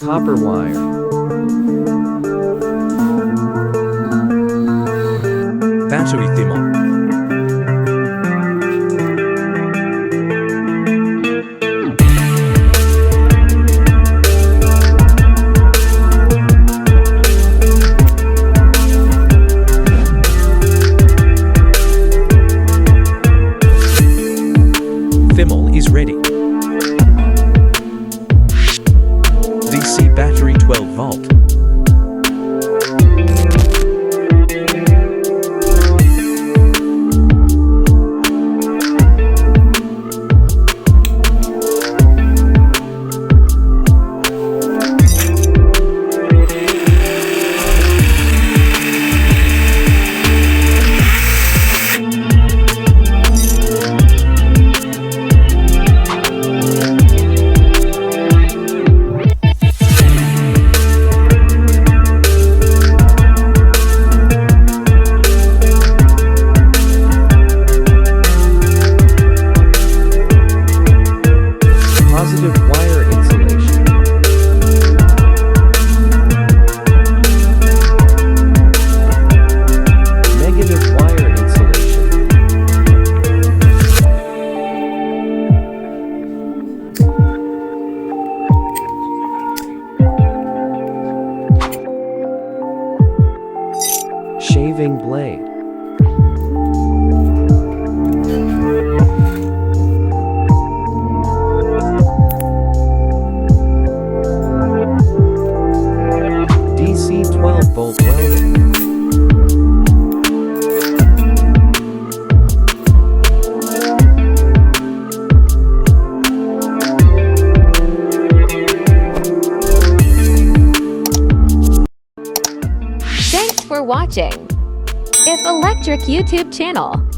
Copper wire. Battery thimble. Thimble is ready. DC battery 12 volt. Positive wire insulation. Negative wire insulation. Shaving blade. DC 12-volt welding. Thanks for watching. If Electric YouTube channel.